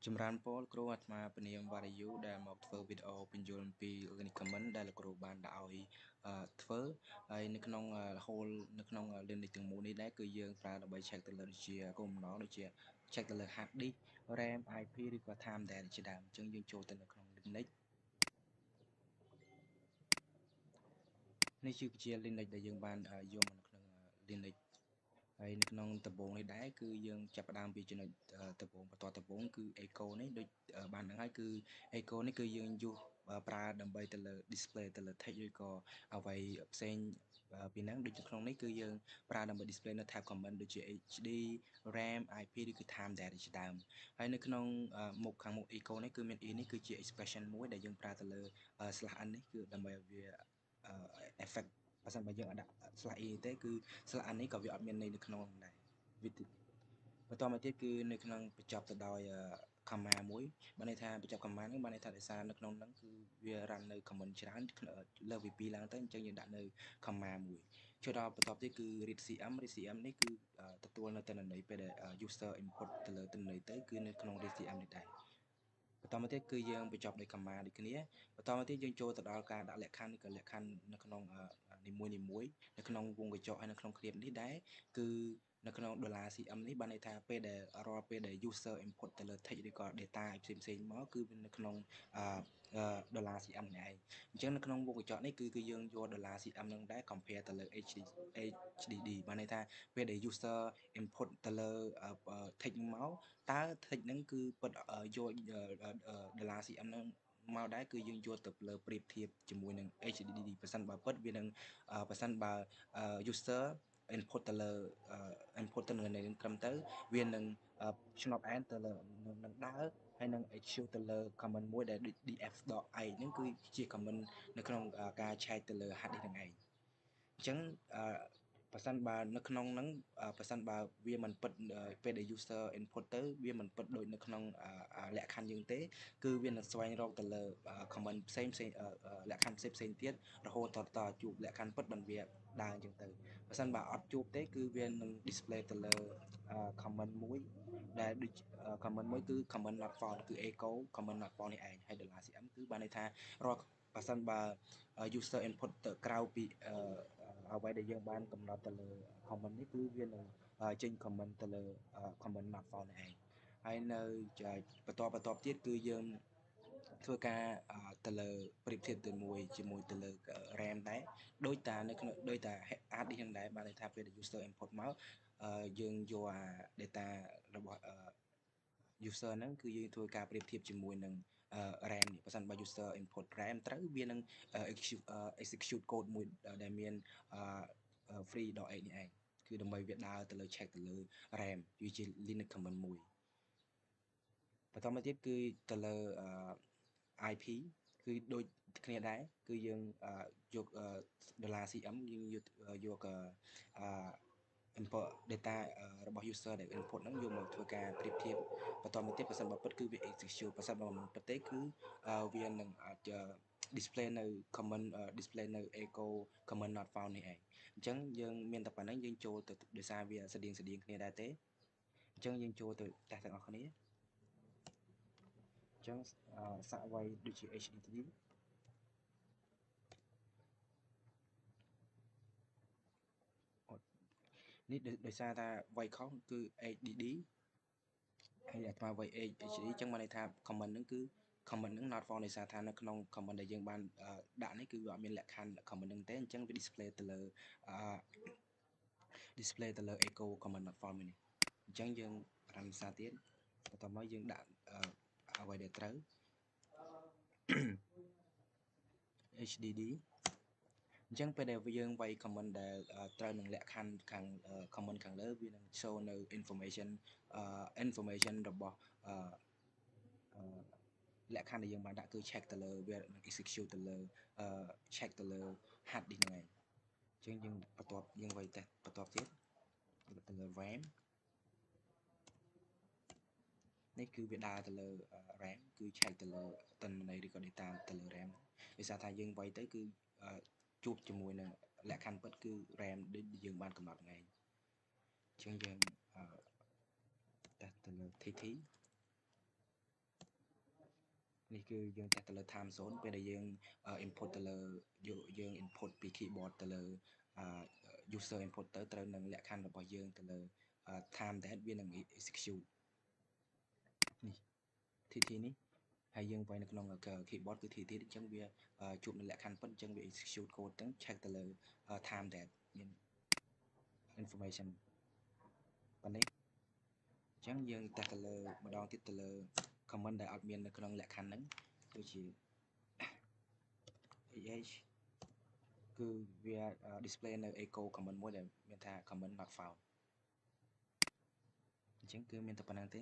ចម្រើនពរគ្រូអាត្មាពនាមវរយុដែលមកធ្វើវីដេអូពន្យល់ពី Linux ដែលលោកគ្រូបានដាក់ឲ្យធ្វើហើយនៅក្នុង whole នៅក្នុង Linux ទាំងមូលនេះដែរគឺយើងប្រើដើម្បី check ទៅលើដូចជាគោលបំណងដូចជា check ទៅលើ hard disk RAM IP ឬក៏ time ដែលជាដើមអញ្ចឹងយើងចូលទៅនៅក្នុង Linux នេះគឺជា Linux ដែលយើងបានយកមកនៅក្នុង Linux ហើយនៅក្នុងដំបូងនេះដែរគឺយើងចាប់ផ្ដើមពីចំណុចដំបូងបន្ទាប់ដំបូងគឺ echo នេះដូចបានដឹងហើយគឺ echo នេះគឺយើងយកប្រើដើម្បីទៅលើ display ទៅលើ text ឬក៏អ្វីផ្សេងពីហ្នឹងដូចក្នុងនេះគឺយើងប្រើដើម្បី display នៅ tab comment ដូចជា HD RAM IP ឬគឺ time ដែលជាដើមហើយនៅក្នុងមុខខាងមុខ echo នេះគឺមាន e នេះគឺជា expression មួយដែលយើងប្រើទៅលើ /n នេះគឺដើម្បីឲ្យវា effect បើសិនបើយើងអត់ដាក់ /e ទេគឺ /n នេះក៏វាអត់មានន័យនៅក្នុងដែរបន្តមកទៀតគឺនៅក្នុងបញ្ចប់ទៅដោយ command មួយបានន័យថាបញ្ចប់ command ហ្នឹងបានន័យថាដោយសារនៅក្នុងហ្នឹងគឺវា run នៅ comment ច្រើនលើកពី2ឡើងទៅអញ្ចឹងយើងដាក់នៅ command មួយចូលដល់បន្តទៀតគឺ readcm នេះគឺទទួលនៅទិន្នន័យពេលដែល user input ទៅលើទិន្នន័យទៅគឺនៅក្នុង readcm នេះដែរបន្តមកទៀតគឺយើងបញ្ចប់ដោយ command ដូចគ្នាបន្តមកទៀតយើងចូលទៅដល់ការដាក់លក្ខខណ្ឌឬក៏លក្ខខណ្ឌនៅក្នុងនីមួយនៅក្នុងវងកញ្ចក់ហើយនៅក្នុង clip នេះដែរគឺនៅក្នុង $cm នេះបានន័យថាពេលដែលរាល់ពេលដែល user input ទៅលើ text ឬក៏ data ផ្សេងមកគឺវានៅក្នុង$cm នេះឯងអញ្ចឹងនៅក្នុងវងកញ្ចក់នេះគឺយើងយក$cm នឹងដែរ compare ទៅលើ HDD បានន័យថាពេលដែល user input ទៅលើ text មកតើ text ហ្នឹងគឺពិតយក$cm ហ្នឹងមកដែរគឺយើងយកទៅលើប្រៀបធៀបជាមួយនឹង HDD ប៉ះសិនបើពិតវានឹងប៉ះសិនបើ user input ទៅលើ input ទៅនៅនឹងត្រឹមទៅវានឹងឆ្នប់ end ទៅលើនឹងដើរហើយនឹង execute ទៅលើ comment មួយដែលដូច df.8 ហ្នឹងគឺជា comment នៅក្នុងការឆែកទៅលើ hard disk ហ្នឹងឯងអញ្ចឹងបើសិនបើនៅក្នុងហ្នឹងបើសិនបើវាមិនពិតពេលដែល user input ទៅវាមិនពិតដូចនៅក្នុងលក្ខខណ្ឌយើងទេគឺវានឹងស្វែងរកទៅលើ comment ផ្សេងលក្ខខណ្ឌផ្សេងទៀតរហូតតជួបលក្ខខណ្ឌពិតបានវាដើរអញ្ចឹងទៅបើសិនបើអត់ជួបទេគឺវានឹង display ទៅលើ comment មួយដែលដូច comment មួយគឺ comment not found គឺ echo comment not found នេះឯងហើយ$cm គឺបានន័យថារាល់បើសិនបើ user input ទៅក្រៅពីអ្វីដែលយើងបានកំណត់ទៅលើ comment នេះគឺវានឹងចេញ comment ទៅលើ comment not found នេះឯងហើយនៅបន្តទៀតគឺយើងធ្វើការទៅលើប្រៀបធៀបជាមួយទៅលើ RAM ដែរដូចតានៅក្នុងដូចតា hard disk ហ្នឹងដែរបានន័យថាពេលដែល user input មកយើងយកអា data របស់user ហ្នឹងគឺយើងធ្វើការប្រៀបធៀបជាមួយនឹង RAM នេះបើសិនបើ user input RAM ត្រូវវានឹង execute code មួយដែលមាន free.h នេះឯងគឺដើម្បីវាដើរទៅលើ check ទៅលើ RAM វាជា Linux command មួយបន្តមកទៀតគឺទៅលើ IP គឺដូចគ្នាដែរគឺយើងយក $cm យើងយកinput data របស់ user ដែល input ហ្នឹងយកមកធ្វើការប្រៀបធៀបបន្តមកទៀតបើសិនបើពិតគឺវា execute បើសិនបើមិនពិតទេគឺវានឹងអាច display នៅ comment display នៅ echo comment not found នេះឯងអញ្ចឹងយើងមានតែប៉ុណ្្នឹងយើងចូលទៅដោយសារវាស្តៀងគ្នាដែរទេអញ្ចឹងយើងចូលទៅតេស្តទាំងអស់គ្នាអញ្ចឹងសាកវាយដូចជា HDD នេះដោយសារថាវាយខុសគឺ HDD ហើយអាត្មាវាយ HD អញ្ចឹងបានន័យថា comment ហ្នឹងគឺ comment ហ្នឹង not found ដោយសារថានៅក្នុង comment ដែលយើងបានដាក់នេះគឺវាអត់មានលក្ខខណ្ឌ comment ហ្នឹងទេអញ្ចឹងវា display ទៅលើ display ទៅលើ echo comment not found មួយនេះអញ្ចឹងយើងរំសារទៀតបន្តមកយើងដាក់អ្វីដែលត្រូវ HDD អញ្ចឹងពេលដែលយើងវាយ comment ដែលត្រូវនឹងលក្ខខណ្ឌខាង comment ខាងលើវានឹង show នៅ information របស់លក្ខខណ្ឌដែលយើងបានដាក់គឺ check ទៅលើវានឹង execute ទៅលើ check ទៅលើ hard disk ហ្នឹងឯងអញ្ចឹងយើងបន្ទាប់យើងវាយតេស្តបន្ទាប់ទៀតទៅលើ RAM នេះគឺវាដើរទៅលើ RAM គឺ check ទៅលើទិន្នន័យឬក៏ data ទៅលើ RAM ដោយសារថាយើងវាយទៅគឺជួបជាមួយនឹងលក្ខខណ្ឌពិតគឺ RAM ដូចយើងបានកំណត់ហ្នឹងឯងអញ្ចឹងយើងតេស្តទៅលើ TT នេះគឺយើងតេស្តទៅលើ time zone ពេលដែលយើង input ទៅលើយើង input ពី keyboard ទៅលើ user input ទៅត្រូវនឹងលក្ខខណ្ឌរបស់យើងទៅលើ time that វានឹង execute នេះ TT នេះហើយយើងវាយនៅក្នុង keyboard គឺ TT អញ្ចឹងវាជួបនៅលក្ខខណ្ឌពិតអញ្ចឹងវា execute code ហ្នឹង check ទៅលើ time that មាន information ប៉ុណ្នេះអញ្ចឹងយើងតេស្តទៅលើម្ដងទៀតទៅលើ comment ដែលអត់មាននៅក្នុងលក្ខខណ្ឌហ្នឹងដូចជា AH គឺវា display នៅ echo comment មួយដែលមានថា comment not found អញ្ចឹងគឺមានតែប៉ុណ្្នឹងទេ